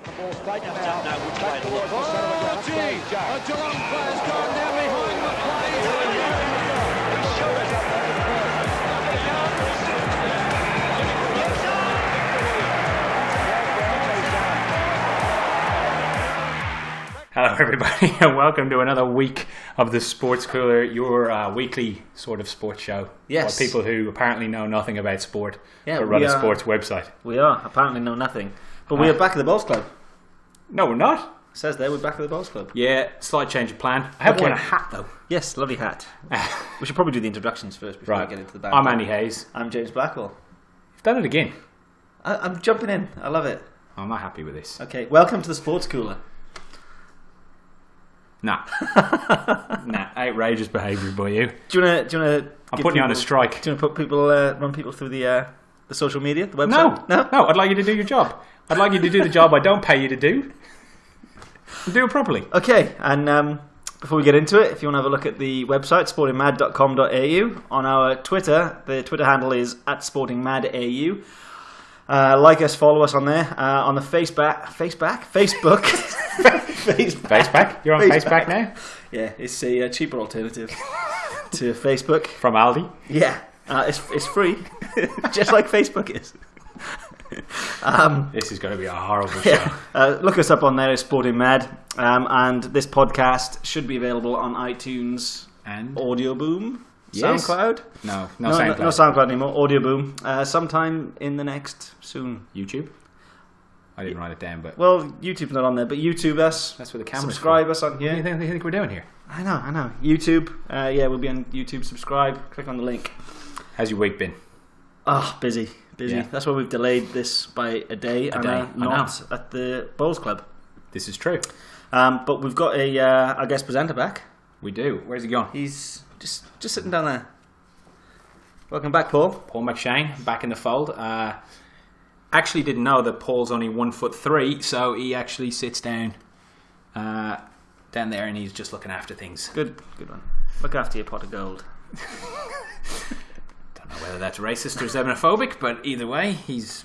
The ball's taken out. Back towards the centre of the ground. A Geelong player's gone down behind the Hello everybody and welcome to another week of the Sports Cooler, your weekly sort of sports show. Yes. For people who apparently know nothing about sport, Yeah, but run we a are- sports website. We are. Apparently know nothing. But we are back at the Bowls Club. No, we're not. It says there, we're back at the Bowls Club. Yeah, slight change of plan. I have Okay. worn a hat though. Yes, lovely hat. We should probably do the introductions first before we Right. get into the band. I'm Andy Hayes. I'm James Blackwell. You've done it again. I'm jumping in. I love it. I'm not happy with this. Okay, welcome to the Sports Cooler. Nah. Nah, outrageous behaviour by you. Do you wanna? I'm putting you on a strike. Do you wanna put people, run people through the social media, the No, website? no, I'd like you to do your job. I'd like you to do the job I don't pay you to do. And do it properly. Okay, and before we get into it, if you want to have a look at the website, sportingmad.com.au. On our Twitter, the Twitter handle is @sportingmadau. Like us, follow us on there. On the Facebook. Faceback? You're on Faceback now? Yeah, it's a cheaper alternative to Facebook. From Aldi? Yeah, it's free, just like Facebook is. This is going to be a horrible show. Look us up on there as Sporting Mad, and this podcast should be available on iTunes And? Audio Boom, Yes. SoundCloud. No No SoundCloud. SoundCloud anymore. Audio Boom. Sometime in the next soon. YouTube? I didn't write it down, but Well, YouTube's not on there, but YouTube us. that's where the camera's Subscribe for. us on What do you here. think we're doing here? I know. YouTube. Yeah, we'll be on YouTube. Subscribe. Click on the link. How's your week been? Busy. Yeah. That's why we've delayed this by a day. day, I not at the Bowls Club. This is true. But we've got our guest presenter back. We do. Where's he gone? He's just sitting down there. Welcome back, Paul. Paul McShane, back in the fold. Actually didn't know that Paul's only 1'3", so he actually sits down there and he's just looking after things. Good one. Look after your pot of gold. Don't know whether that's racist or xenophobic, but either way, he's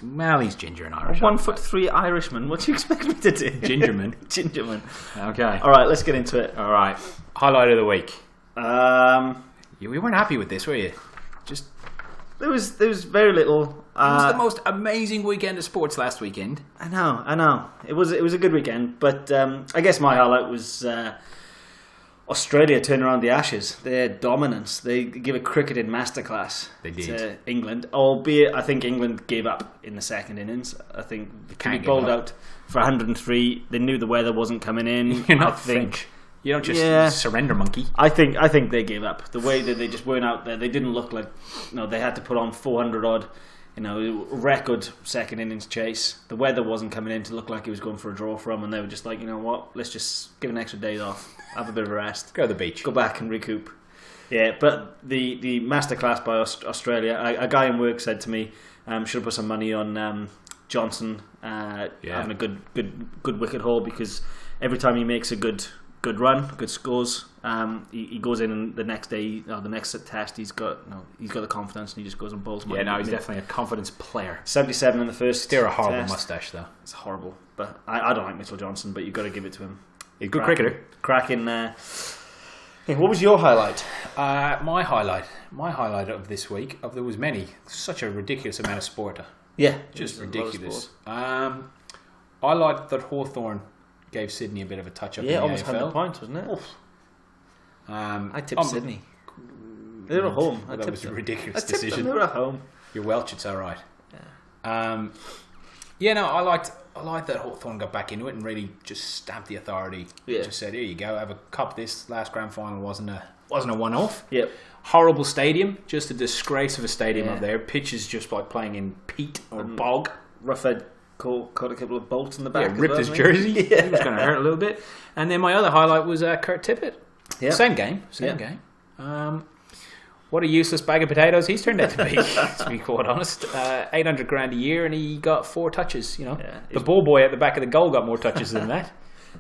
ginger and Irish. 1'3" Irishman. What do you expect me to do? Gingerman. Gingerman. Okay. All right, let's get into it. All right. Highlight of the week. It You weren't happy with this, were you? Just was very little. it was the most amazing weekend of sports last weekend. I know. It was a good weekend, but I guess my highlight was Australia turning around the Ashes. Their dominance. They give a cricketing masterclass. They did. To England, albeit I think England gave up in the second innings. I think to be can't give bowled up. out for 103. They knew the weather wasn't coming in. You're not I think. French. You don't just Yeah. surrender, monkey. I think they gave up. The way that they just weren't out there, they didn't look like. They had to put on 400 odd. Record second innings chase. The weather wasn't coming in to look like it was going for a draw for them, and they were just like, you know what? Let's just give an extra day off, have a bit of a rest, Go to the beach. go back and recoup. Yeah, but the masterclass by Australia. A guy in work said to me, "Should have put some money on Johnson having a good wicket haul, because every time he makes a good run, good scores, he goes in and the next day, the next test, he's got the confidence and he just goes and bowls. Yeah, no, he's definitely a confidence player. 77 in the first. Still a horrible test. mustache, though. It's horrible, but I don't like Mitchell Johnson, but you've got to give it to him. He's a good cricketer. Cracking. What was your highlight? My highlight of this week, there was many, such a ridiculous amount of sport. Yeah, Just it was a lot of ridiculous. sport. I liked that Hawthorn gave Sydney a bit of a touch up in Yeah, the almost AFL. 100 points, wasn't it? I tipped um, Sydney. They were at home. I that tipped was a them. ridiculous I tipped decision. them. They were at home. You're Welsh, it's all right. I liked that Hawthorn got back into it and really just stamped the authority. Yeah. Just said, here you go, have a cup. This last grand final wasn't a one-off. Yep. Horrible stadium, just a disgrace of a stadium Yeah. up there. Pitch is just like playing in peat or bog. Roughhead caught a couple of bolts in the back. Ripped his as well, jersey. Yeah. It was going to hurt a little bit. And then my other highlight was Kurt Tippett. Yeah. Same game. What a useless bag of potatoes he's turned out to be, to be quite honest. 800 grand a year and he got 4 touches. Yeah. The ball boy at the back of the goal got more touches than that.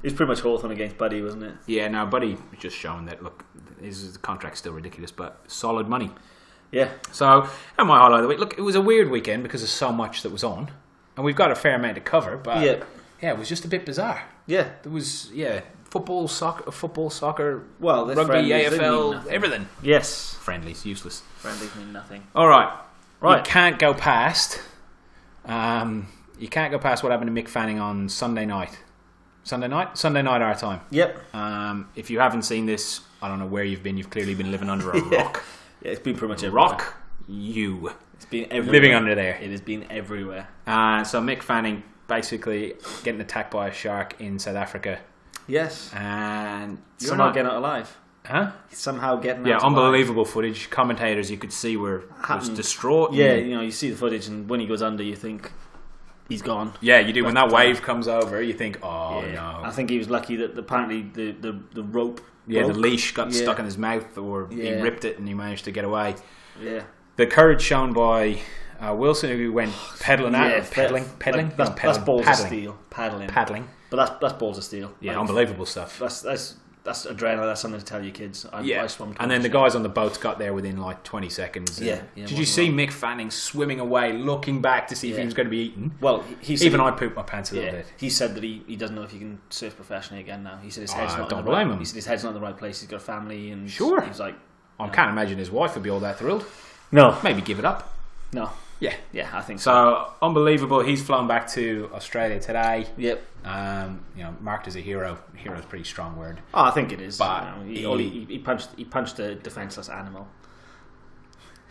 It was pretty much Hawthorn against Buddy, wasn't it? Yeah, no, Buddy was just showing that, look, his contract's still ridiculous, but solid money. Yeah. So, and my highlight of the week, look, it was a weird weekend because of so much that was on. And we've got a fair amount to cover, but Yeah. it was just a bit bizarre. Yeah. There was football, soccer. Well, the rugby, friendlies, AFL, everything. Yes. Friendlies, useless. Friendlies mean nothing. All right. Right. You can't go past. You can't go past what happened to Mick Fanning on Sunday night. Sunday night our time. Yep. If you haven't seen this, I don't know where you've been. You've clearly been living under a rock. Yeah, it's been pretty much everywhere. Rock. You. It's been everywhere. Living under there. It has been everywhere. So Mick Fanning basically getting attacked by a shark in South Africa. Yes. And You're not getting out alive. Huh? Somehow getting out Yeah, alive. unbelievable footage. Commentators you could see were just distraught. Yeah, you see the footage, and when he goes under, you think he's gone. Yeah, you do. When that wave comes over, you think, oh no. I think he was lucky that apparently the rope. Yeah, broke. the leash got stuck in his mouth, or he ripped it and he managed to get away. Yeah. The courage shown by Wilson, who went pedaling out, pedaling. That's balls of steel. Paddling. But that's balls of steel. Yeah, unbelievable stuff. That's adrenaline. That's something to tell your kids. I swam. And then the guys on the boats got there within like 20 seconds. Did you see Mick Fanning swimming away, looking back to see if he was going to be eaten? Well, even I pooped my pants a little bit. He said that he doesn't know if he can surf professionally again now. He said his head's not. Don't blame him. He said his head's not in the right place. He's got a family, and sure. He's like, I can't imagine his wife would be all that thrilled. No, maybe give it up. No. Yeah, I think so. Unbelievable. He's flown back to Australia today. Yep. Marked as a hero. Hero is a pretty strong word. Oh, I think it is. But he punched a defenseless animal.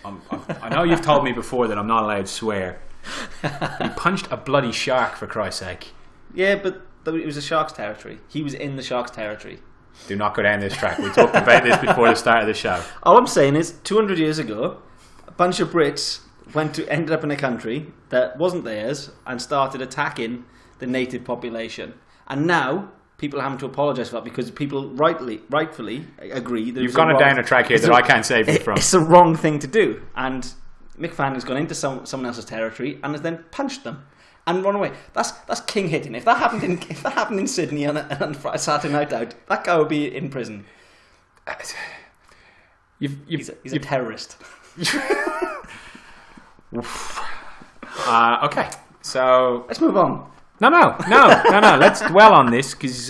I know you've told me before that I'm not allowed to swear. But he punched a bloody shark, for Christ's sake. Yeah, but it was a shark's territory. He was in the shark's territory. Do not go down this track. We talked about this before the start of the show. All I'm saying is, 200 years ago, a bunch of Brits ended up in a country that wasn't theirs and started attacking the native population. And now people are having to apologise for that because people rightfully agree that you've gone down a track here that I can't save you from. It's the wrong thing to do. And Mick Fanning's gone into someone else's territory and has then punched them and run away. That's king hitting. If that happened in Sydney on a Saturday night out, that guy would be in prison. He's a terrorist. Okay, so let's move on. No. Let's dwell on this because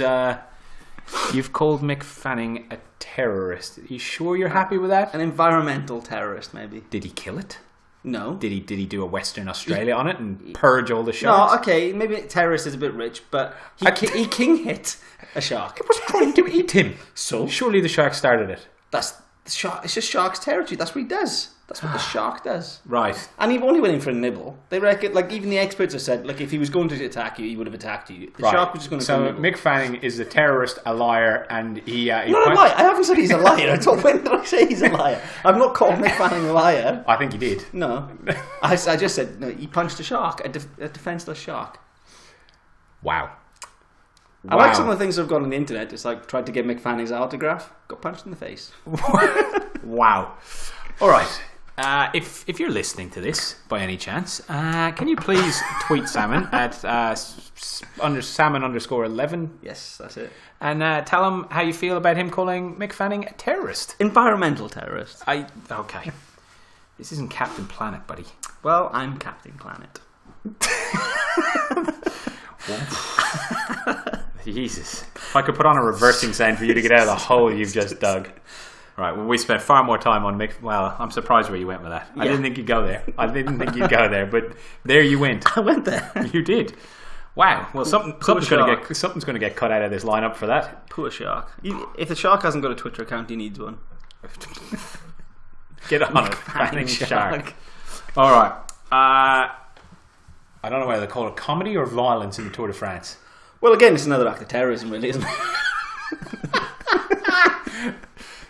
you've called Mick Fanning a terrorist. Are you sure you're happy with that? An environmental terrorist, maybe. Did he kill it? No. Did he do a Western Australia on it and purge all the sharks? No. Okay, maybe terrorist is a bit rich, but he king hit a shark. It was trying to eat him. So surely the shark started it. That's the shark. It's just shark's territory. That's what he does. That's what the shark does. Right. And he only went in for a nibble. They reckon, like, even the experts have said, like, if he was going to attack you, he would have attacked you. The shark was just going to go nibble. Mick Fanning is a terrorist, a liar, and he not a liar. I haven't said he's a liar. When did I say he's a liar? I've not called Mick Fanning a liar. I think you did. No. I just said, no, he punched a shark, a defenseless shark. Wow. I like some of the things that have gone on the internet. It's like, tried to get Mick Fanning's autograph, got punched in the face. Wow. All right. If you're listening to this by any chance, can you please tweet Salmon at Salmon_11? Yes, that's it. And tell him how you feel about him calling Mick Fanning a terrorist. Environmental terrorist. Okay. This isn't Captain Planet, buddy. Well, I'm Captain Planet. Jesus. If I could put on a reversing sound for you to get out of the hole you've just dug. Right, well, we spent far more time on Mick. Well, I'm surprised where you went with that. Yeah. I didn't think you'd go there. But there you went. I went there. You did. Wow. Well, something's going to get cut out of this lineup for that. Poor shark. If the shark hasn't got a Twitter account, he needs one. Get on it, Fanning Shark. All right. I don't know whether they call it comedy or violence in the Tour de France. Well, again, it's another act of terrorism, really, isn't it?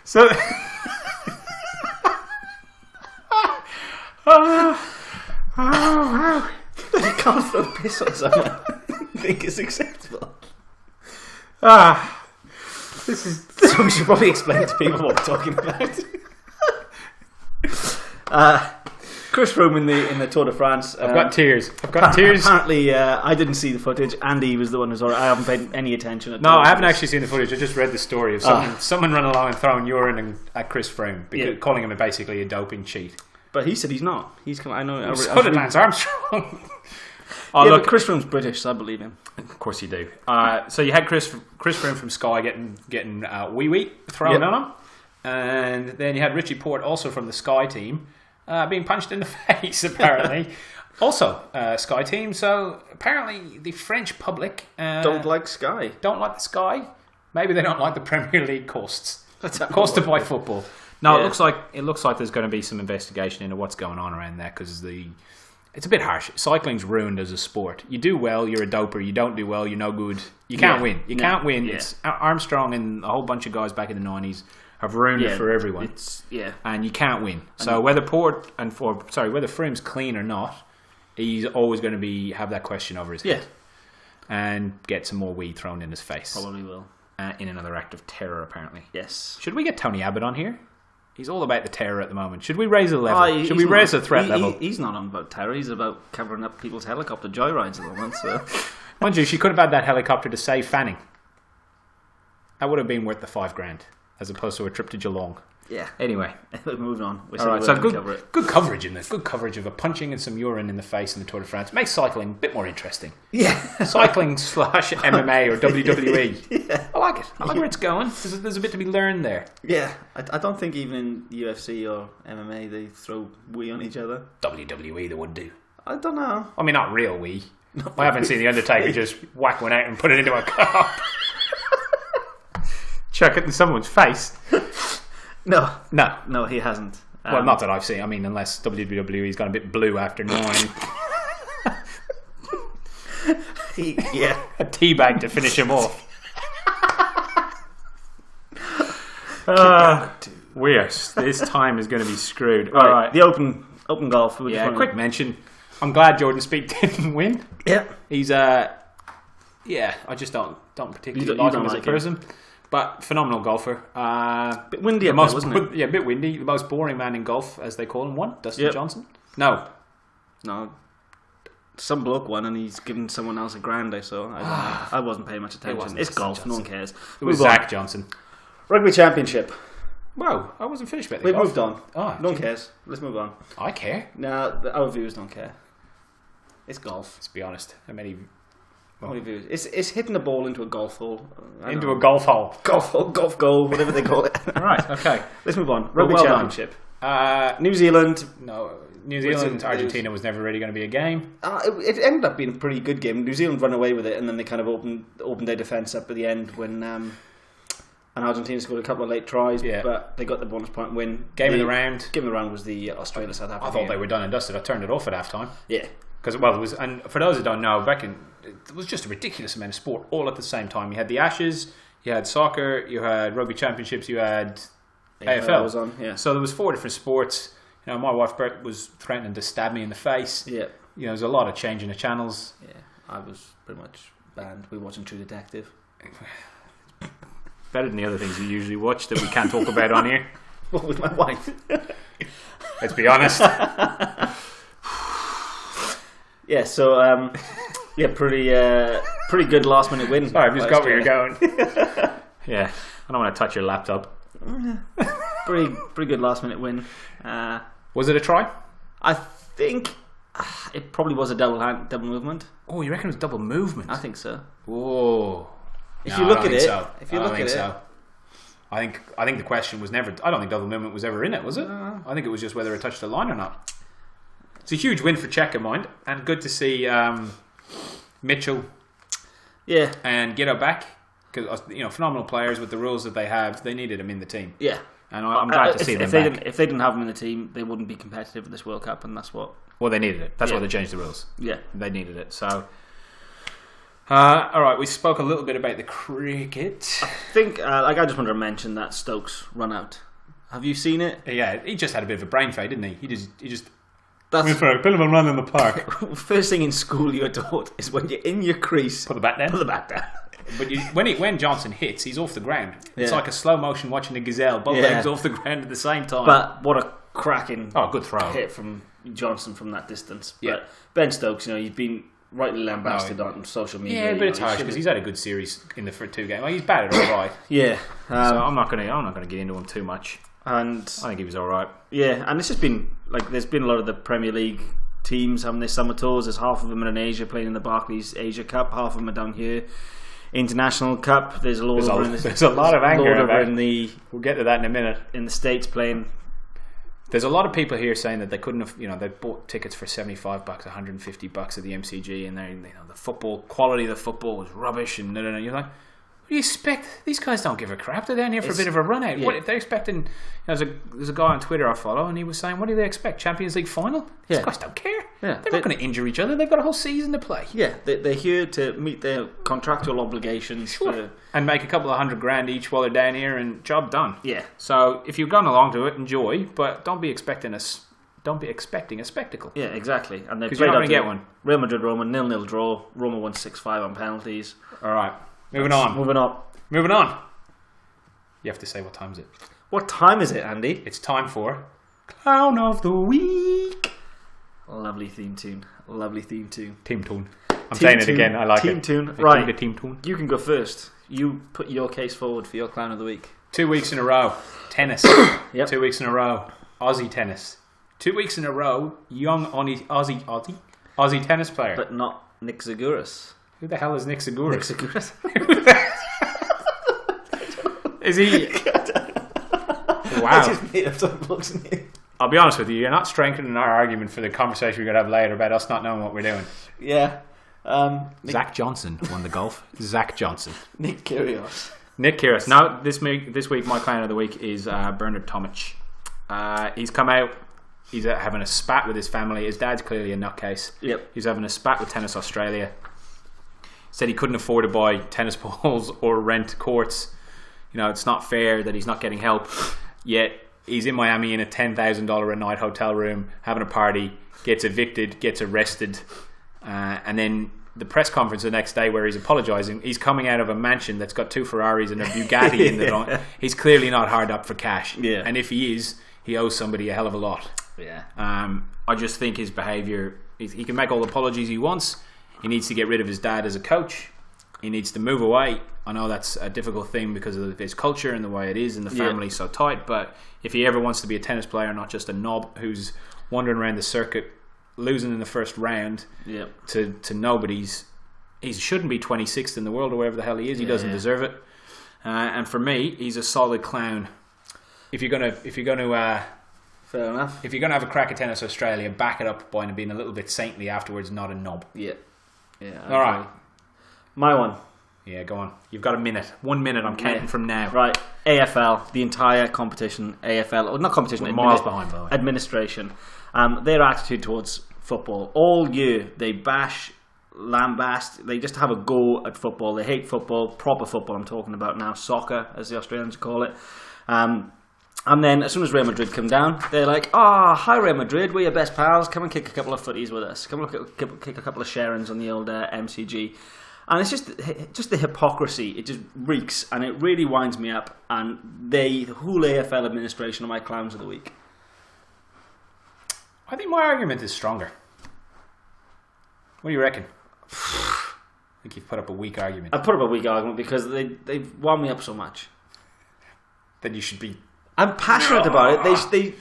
So, wow. You can't throw piss on someone. I think it's acceptable. This is so we should probably explain to people what we're talking about. Chris Froome in the Tour de France. I've got tears. Apparently, I didn't see the footage. Andy was the one who's. I haven't paid any attention. I haven't actually seen the footage. I just read the story of someone running along and throwing urine at Chris Froome, calling him basically a doping cheat. But he said he's not. He's come. I know. So did Lance Armstrong. Oh, yeah, look, but Chris Froome's British, so I believe him. Of course you do. So you had Chris Froome from Sky getting wee thrown on him, and then you had Richie Porte also from the Sky team being punched in the face apparently. Also Sky team. So apparently the French public Don't like Sky. Don't like the Sky. Maybe they don't like the Premier League costs to buy football. No, Yeah. it looks like there's going to be some investigation into what's going on around that because it's a bit harsh. Cycling's ruined as a sport. You do well, you're a doper. You don't do well, you're no good. You can't win. You can't win. Yeah. It's Armstrong and a whole bunch of guys back in the 90s have ruined it for everyone. And you can't win. So whether Froome's clean or not, he's always going to have that question over his head. And get some more weed thrown in his face. Probably will. In another act of terror, apparently. Yes. Should we get Tony Abbott on here? He's all about the terror at the moment. Should we raise a level? Should we raise the threat level? He's not on about terror. He's about covering up people's helicopter joyrides at the moment. So. Mind you, she could have had that helicopter to save Fanning. That would have been worth the $5,000 as opposed to a trip to Geelong. Yeah. Anyway, moving on. All right, so good coverage in this. Good coverage of a punching and some urine in the face in the Tour de France. Makes cycling a bit more interesting. Yeah. Cycling / MMA or WWE. Yeah. I like it. I like where it's going. There's a bit to be learned there. Yeah. I don't think even in UFC or MMA they throw wee on each other. WWE they would do. I don't know. I mean, not real wee. I haven't seen The Undertaker just whack one out and put it into a cup. Chuck it in someone's face. No, he hasn't. Well, not that I've seen. I mean, unless WWE's gone a bit blue after 9. A teabag to finish him off. This time is going to be screwed. All right. The open golf. Quick mention. I'm glad Jordan Spieth didn't win. Yeah. He's I just don't particularly like him as a person. But phenomenal golfer. Bit windy wasn't it? Yeah, a bit windy. The most boring man in golf, as they call him. Dustin Johnson? No. Some bloke won and he's given someone else $1,000. I saw. I wasn't paying much attention. It's golf. No one cares. It was Zach Johnson. Rugby Championship. Whoa, I wasn't finished about the We've golf. moved on. Oh, no one cares. Let's move on. I care. No, our viewers don't care. It's golf. Let's be honest. How many viewers? It's hitting the ball into a golf hole. A golf hole. Golf hole, golf goal, whatever they call it. Right, okay. Let's move on. Rugby Championship. New Zealand. No, New Zealand, Argentina was never really going to be a game. It ended up being a pretty good game. New Zealand ran away with it, and then they kind of opened their defence up at the end when and Argentina scored a couple of late tries, but they got the bonus point win. Game of the round. Game of the round was the Australia-South Africa. I thought they were done and dusted. I turned it off at half time. Yeah. Because, it was, and for those that don't know, it was just a ridiculous amount of sport all at the same time. You had the Ashes, you had soccer, you had rugby championships, you had AFL. Was on, yeah. So there was 4 different sports. You know, my wife Bert was threatening to stab me in the face. Yeah. You know, there was a lot of changing the channels. Yeah, I was pretty much banned. We were watching True Detective. Better than the other things you usually watch that we can't talk about on here. What, with my wife? Let's be honest. Yeah, so pretty good last minute win. Sorry, I've just got where you're going. Yeah, I don't want to touch your laptop. Pretty good last minute win. Was it a try? I think it probably was a double movement. Oh, you reckon it was double movement? I think so. Whoa. If you look at it, I think the question was never. I don't think double movement was ever in it, was it? I think it was just whether it touched the line or not. It's a huge win for Czech of mind, and good to see Mitchell, and Giddo back because phenomenal players with the rules that they have. They needed him in the team. Yeah, and I'm glad to see them back. If they didn't have him in the team, they wouldn't be competitive at this World Cup, and that's what. Well, they needed it. That's why they changed the rules. Yeah, they needed it. So. All right, we spoke a little bit about the cricket. I think, I just wanted to mention that Stokes run out. Have you seen it? Yeah, he just had a bit of a brain fade, didn't he? He just. That's went for a bit of a run in the park. First thing in school you were taught is when you're in your crease, put the bat down. But when Johnson hits, he's off the ground. It's like a slow motion watching a gazelle. Both legs off the ground at the same time. But what a cracking good throw hit from Johnson from that distance. But Ben Stokes, he's been rightly lambasted on social media. Yeah, but it's harsh because he's had a good series in the first 2 games. Like, he's batted all right. Yeah. So I'm not gonna get into him too much. And I think he was all right. Yeah, and it's just been there's been a lot of the Premier League teams having their summer tours. There's half of them are in Asia playing in the Barclays Asia Cup. Half of them are down here. International Cup. There's a lot there's a lot of anger about it. We'll get to that in a minute. In the States playing. There's a lot of people here saying that they couldn't have, they bought tickets for $75, $150 at the MCG, and the football quality of the football was rubbish, and you're like, what do you expect? These guys don't give a crap. They're down here for a bit of a run out. Yeah. What if they're expecting? There's a guy on Twitter I follow, and he was saying, what do they expect? Champions League final? These guys don't care. Yeah. They're not going to injure each other. They've got a whole season to play. Yeah, they're here to meet their contractual obligations. Sure. And make a couple of $100,000 each while they're down here, and job done. Yeah. So if you've gone along to it, enjoy, but don't be expecting a spectacle. Yeah, exactly. And because you're not going to get one. Real Madrid Roma 0-0 draw. Roma won 6-5 on penalties. All right. Moving on. Moving on. You have to say what time is it. What time is it, Andy? It's time for Clown of the Week. Lovely theme tune. Team tune. I'm saying it again. I like team it. Tune. Right. The team tune. You can go first. You put your case forward for your Clown of the Week. 2 weeks in a row. Tennis. Yep. 2 weeks in a row. Aussie tennis. 2 weeks in a row. Young Aussie tennis player. But not Nick Zagouras. Who the hell is Nick Zagouras? Nick Zagouras. Is he? Wow. I just made up some books. I'll be honest with you, you're not strengthening our argument for the conversation we're going to have later about us not knowing what we're doing. Yeah. Zach Johnson won the golf. Zach Johnson. Nick Kyrgios. Now, this week, my Clown of the Week is Bernard Tomic. He's come out. He's having a spat with his family. His dad's clearly a nutcase. Yep. He's having a spat with Tennis Australia. Said he couldn't afford to buy tennis balls or rent courts. It's not fair that he's not getting help. Yet he's in Miami in a $10,000 a night hotel room having a party, gets evicted, gets arrested, and then the press conference the next day where he's apologising, he's coming out of a mansion that's got 2 Ferraris and a Bugatti in it. He's clearly not hard up for cash. Yeah. And if he is, he owes somebody a hell of a lot. Yeah. I just think his behaviour, he can make all the apologies he wants. He needs to get rid of his dad as a coach. He needs to move away. I know that's a difficult thing because of his culture and the way it is and the family's so tight, but if he ever wants to be a tennis player, not just a knob who's wandering around the circuit losing in the first round to nobodies, he shouldn't be 26th in the world or wherever the hell he is. He doesn't deserve it. And for me, he's a solid clown. If you're gonna fair enough. If you're gonna have a crack at Tennis Australia, back it up by being a little bit saintly afterwards, not a knob. Yeah. All right. My one. Yeah, go on. You've got a minute. 1 minute. I'm counting from now. Right. AFL, the entire competition. AFL, or not competition. We're miles behind, by the way. Administration. Their attitude towards football all year, they bash, lambast. They just have a go at football. They hate football. Proper football. I'm talking about now. Soccer, as the Australians call it. And then as soon as Real Madrid come down, they're like, hi Real Madrid, we're your best pals. Come and kick a couple of footies with us. Come and kick a couple of Sharons on the old MCG. And it's just the hypocrisy. It just reeks, and it really winds me up. And the whole AFL administration are my clowns of the week. I think my argument is stronger. What do you reckon? I think you've put up a weak argument. I've put up a weak argument because they've wound me up so much. Then you should be... I'm passionate about it.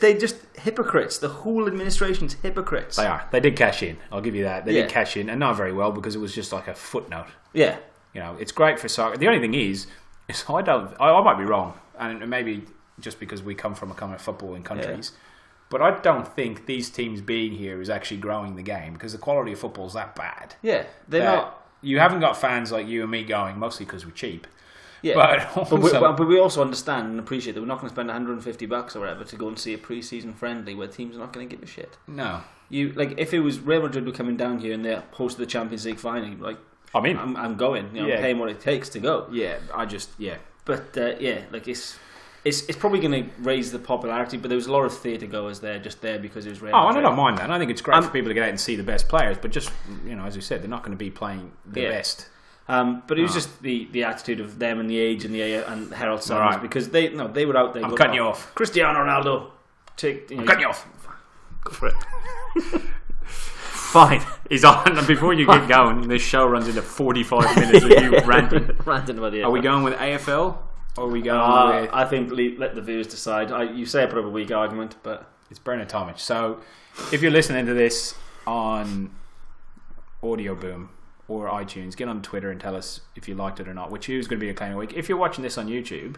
They just hypocrites. The whole administration's hypocrites. They are. They did cash in. I'll give you that. They did cash in, and not very well because it was just like a footnote. Yeah. It's great for soccer. The only thing is I might be wrong, and maybe just because we come from a kind of footballing countries, but I don't think these teams being here is actually growing the game because the quality of football is that bad. Yeah, they're not. You haven't got fans like you and me going, mostly because we're cheap. Yeah, but we also understand and appreciate that we're not going to spend $150 or whatever to go and see a pre-season friendly where teams are not going to give a shit. No, if it was Real Madrid were coming down here and they're hosting the Champions League final, like I'm going. I'm paying what it takes to go. Yeah, But it's probably going to raise the popularity. But there was a lot of theatre goers there just there because it was Real Madrid. And I don't mind that. I think it's great for people to get out and see the best players. But just as you said, they're not going to be playing the best. But it was just the attitude of them and the age and and Herald Sons because they were out there. I'm cutting you off. Cristiano Ronaldo, I'm cutting you off. Go for it. Fine. He's on. And before you get going, this show runs into 45 minutes of you ranting. Ranting about the AFL. Are we going with AFL or are we going with? I think let the viewers decide. You say I put up a weak argument, but It's Bernard Tomic. So if you're listening to this on Audio Boom or iTunes, get on Twitter and tell us if you liked it or not, which is going to be a claim week. If you're watching this on YouTube,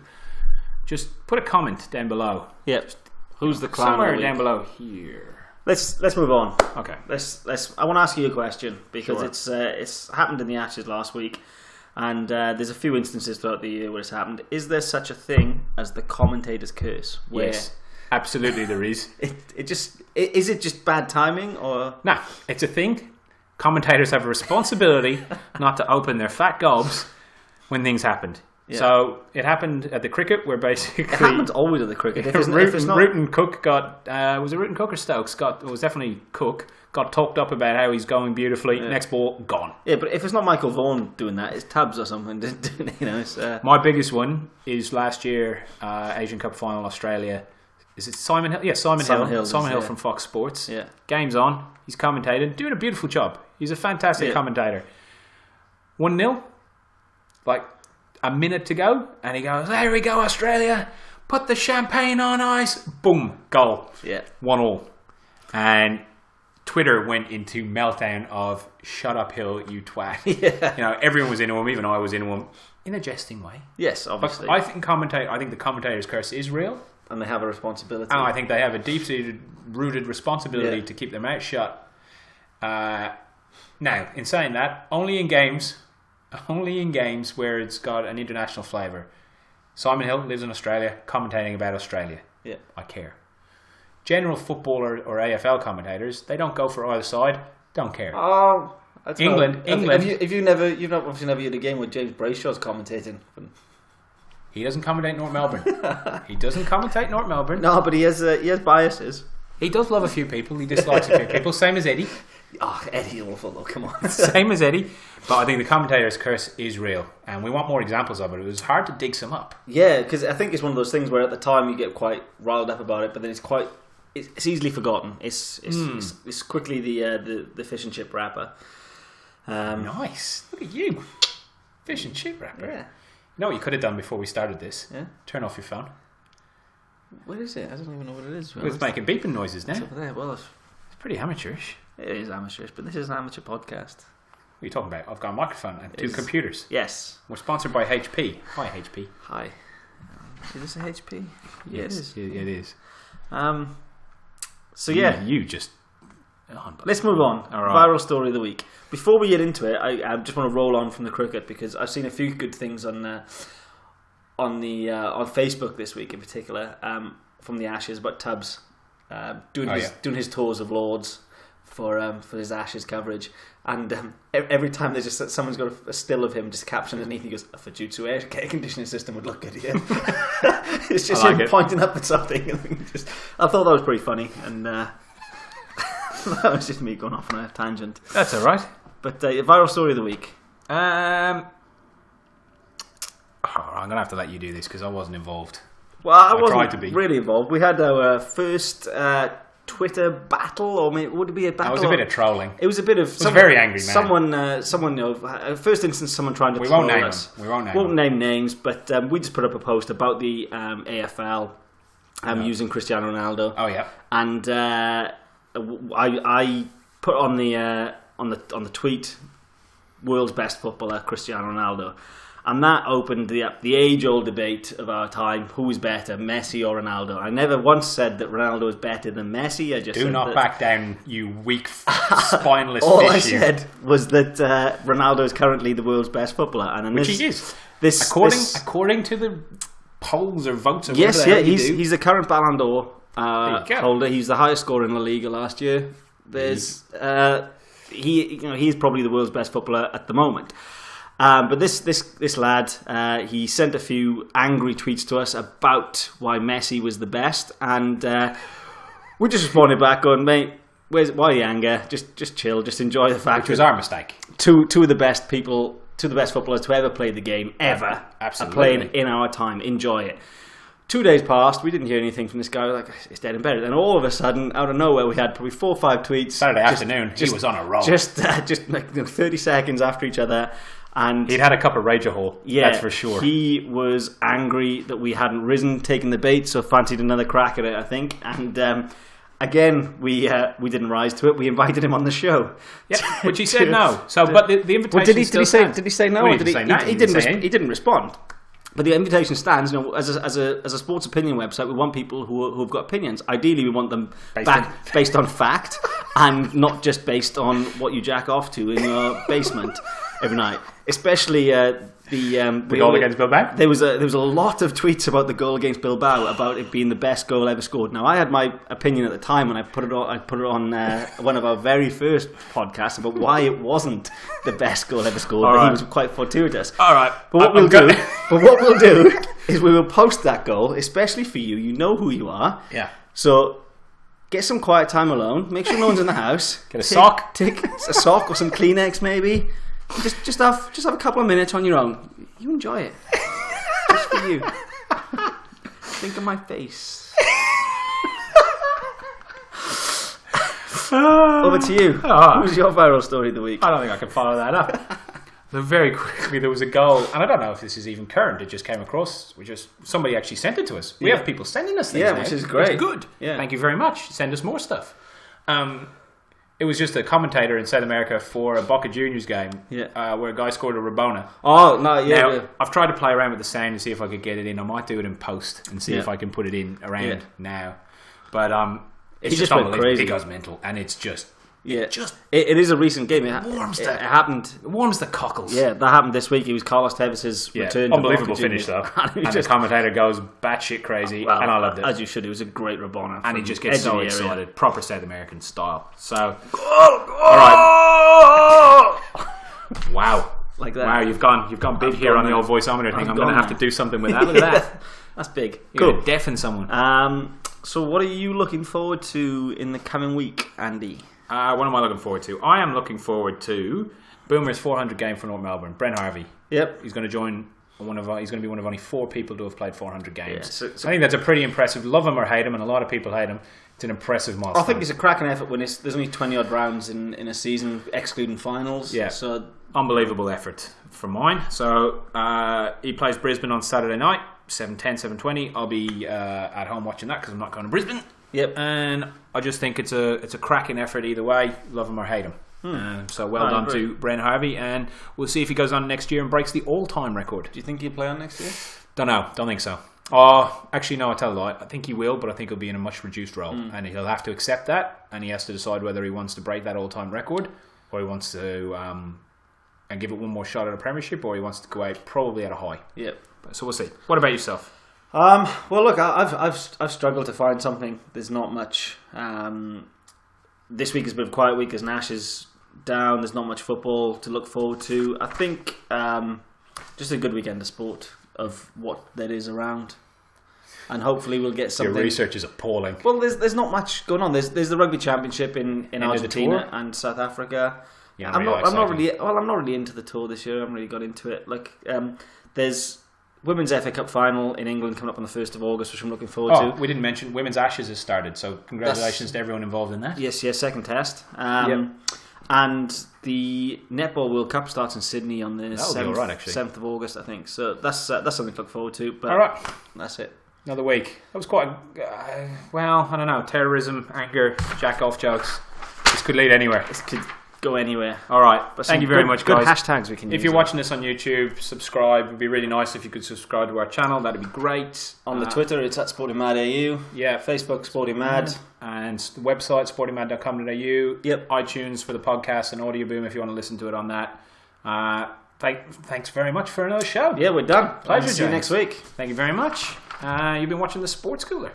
just put a comment down below. Yep. Who's the clown? Somewhere down below here. Let's move on. Okay. I want to ask you a question because Sure. it's happened in the Ashes last week, and there's a few instances throughout the year where it's happened. Is there such a thing as the commentator's curse? Where Yes, absolutely there is. Is it just bad timing or No, it's a thing. Commentators have a responsibility not to open their fat gobs when things happened. Yeah. So it happened at the cricket where basically it happens always at the cricket? If it's not, Rutan Cook got was it Rutan Cook or Stokes? It was definitely Cook. Got talked up about how he's going beautifully. Yeah. Next ball gone. Yeah, but if it's not Michael Vaughan doing that, it's Tubbs or something. It's, My biggest one is last year Asian Cup final Australia. Is it Simon Hill? Yeah, Simon Hill. Simon Hill from Fox Sports. Yeah. Game's on. He's commentating, doing a beautiful job. He's a fantastic commentator. 1-0, like a minute to go, and he goes, "There we go, Australia. Put the champagne on ice." Boom, goal. Yeah. 1-1. And Twitter went into meltdown of "Shut up, Hill, you twat." Yeah. Everyone was into him, even I was into him, in a jesting way. Yes, obviously. But I think the commentator's curse is real. And they have a responsibility. And I think they have a deep-seated, rooted responsibility to keep their mouth shut. Now, in saying that, only in games where it's got an international flavour. Simon Hill lives in Australia, commentating about Australia. Yeah. I care. General football or AFL commentators, they don't go for either side. Don't care. Oh, that's England. You've obviously never had a game where James Brayshaw's commentating. He doesn't commentate North Melbourne. No, but he has biases. He does love a few people. He dislikes a few people. Same as Eddie. Oh, Eddie, awful though. Come on. Same as Eddie. But I think the commentator's curse is real, and we want more examples of it. It was hard to dig some up. Yeah, because I think it's one of those things where at the time you get quite riled up about it, but then it's easily forgotten. It's quickly the fish and chip wrapper. Nice. Look at you, fish and chip wrapper. Yeah. You know what you could have done before we started this? Yeah. Turn off your phone. What is it? I don't even know what it is. It's making beeping noises now. It's over there. Well, It's pretty amateurish. it is amateurish, but this is an amateur podcast. What are you talking about? I've got a microphone and two computers. Yes. We're sponsored by HP. Hi, HP. Hi. Is this a HP? Yeah, Yes, it is. It is. So yeah, You just... let's move on. All right. Viral story of the week. Before we get into it, I just want to roll on from the cricket because I've seen a few good things on Facebook this week in particular from the Ashes about Tubbs doing his tours of Lords for his Ashes coverage, and every time there's just someone's got a still of him just captioned underneath, he goes, "A Fujitsu air conditioning system would look good here." It's just him pointing up at something. I thought that was pretty funny, and that was just me going off on a tangent. That's all right. But viral story of the week. I'm going to have to let you do this because I wasn't involved. Well, I tried wasn't to be. really involved. We had our first Twitter battle, or maybe, would it be a battle? It was a bit of trolling. It was a bit of... It was a very angry man. Someone, first instance, someone trying to We troll won't name us. him. We won't Won't name names, but we just put up a post about the AFL using Cristiano Ronaldo. Oh, yeah. And I put on the tweet, world's best footballer, Cristiano Ronaldo. And that opened the age-old debate of our time: who is better, Messi or Ronaldo? I never once said that Ronaldo is better than Messi. I just do said not that back down, you weak, spineless all fish. I said was that Ronaldo is currently the world's best footballer, and Which he is. According to the polls or votes, or he's the current Ballon d'Or holder. He's the highest scorer in La Liga last year. He's probably the world's best footballer at the moment. But this lad, he sent a few angry tweets to us about why Messi was the best, and we just responded back going, "Mate, why the anger? Just chill, just enjoy the fact." Which was our mistake. Two of the best footballers to ever play the game ever, Absolutely. are playing in our time. Enjoy it. 2 days passed, we didn't hear anything from this guy. Like, it's dead and buried. And all of a sudden, out of nowhere, we had probably 4 or 5 tweets. Saturday afternoon, he was on a roll. Just like 30 seconds after each other. And he'd had a cup of Rage Hole, that's for sure. He was angry that we hadn't taken the bait, so fancied another crack at it, I think. And Again, we didn't rise to it. We invited him on the show. Yeah, which he said no. So, but the invitation. Well, did he say no? Well, Or he didn't respond. But the invitation stands. You know, as a sports opinion website, we want people who've got opinions. Ideally, we want them based on fact and not just based on what you jack off to in your basement every night. Especially the goal against Bilbao. There was a lot of tweets about the goal against Bilbao, about it being the best goal ever scored. Now, I had my opinion at the time when I put it on one of our very first podcasts about why it wasn't the best goal ever scored. But he was quite fortuitous. All right, but what we'll do is we will post that goal, especially for you. You know who you are. Yeah. So get some quiet time alone. Make sure no one's in the house. Get a sock. Take a sock or some Kleenex, maybe. Just have a couple of minutes on your own. You enjoy it. Just for you. Think of my face. Over to you. Who's your viral story of the week? I don't think I can follow that up. Very quickly, there was a goal, and I don't know if this is even current. It just came across. Somebody actually sent it to us. We have people sending us things now, which is great. It's good. Yeah. Thank you very much. Send us more stuff. It was just a commentator in South America for a Boca Juniors game where a guy scored a Rabona. Oh, no, yeah. Now, I've tried to play around with the sound to see if I could get it in. I might do it in post and see if I can put it in around now. But it's just went crazy. It goes mental, and it's just... Yeah, it is a recent game. It happened. It warms the cockles. Yeah, that happened this week. It was Carlos Tevez' return. Unbelievable finish though, and the commentator goes batshit crazy, and I loved it. As you should. It was a great Rabona, and he just gets so excited, proper South American style. So, all right, wow, like that. Wow, you've gone big here on the old voiceometer thing. I'm going to have to do something with that. Look at that. That's big. You're going to deafen someone. So, what are you looking forward to in the coming week, Andy? What am I looking forward to? I am looking forward to Boomer's 400 game for North Melbourne. Brent Harvey. Yep. He's going to join he's going to be one of only 4 people to have played 400 games. Yeah, so I think that's a pretty impressive. Love him or hate him, and a lot of people hate him. It's an impressive milestone. I think it's a cracking effort when there's only 20 odd rounds in a season, excluding finals. Yeah. So unbelievable effort from mine. So he plays Brisbane on Saturday night, 7:10, 7:20. I'll be at home watching that because I'm not going to Brisbane. Yep. And I just think it's a cracking effort either way. Love him or hate him. So well done to Brent Harvey, and we'll see if he goes on next year and breaks the all-time record. Do you think he'll play on next year? Don't know. Don't think so. Oh, actually, no, I tell a lie. I think he will, but I think he'll be in a much reduced role, and he'll have to accept that, and he has to decide whether he wants to break that all-time record, or he wants to and give it one more shot at a premiership, or he wants to go out probably at a high. Yep. So we'll see. What about yourself? Well, look, I've struggled to find something. There's not much. This week has been a quiet week as Nash is down. There's not much football to look forward to. I think just a good weekend of sport of what there is around, and hopefully we'll get something. Your research is appalling. Well, there's not much going on. There's the rugby championship in Argentina and South Africa. Yeah, I'm not really into the tour this year. I haven't really got into it. Like there's Women's FA Cup final in England coming up on the 1st of August, which I'm looking forward to. We didn't mention Women's Ashes has started, so congratulations to everyone involved in that. Yes, second test. Yep. And the Netball World Cup starts in Sydney on the 7th of August, I think. So that's something to look forward to. But all right. That's it. Another week. That was quite, I don't know, terrorism, anger, jack-off jokes. This could lead anywhere. This could go anywhere. All right. Thank you very much, guys. Good hashtags we can use. If you're watching this on YouTube, subscribe. It would be really nice if you could subscribe to our channel. That'd be great. On the Twitter, it's at SportingMadAU. Yeah. Facebook, SportingMad. And the website, sportingmad.com.au. Yep. iTunes for the podcast and Audio Boom if you want to listen to it on that. Thanks very much for another show. Yeah, we're done. Pleasure, See you next week. Thank you very much. You've been watching The Sports Cooler.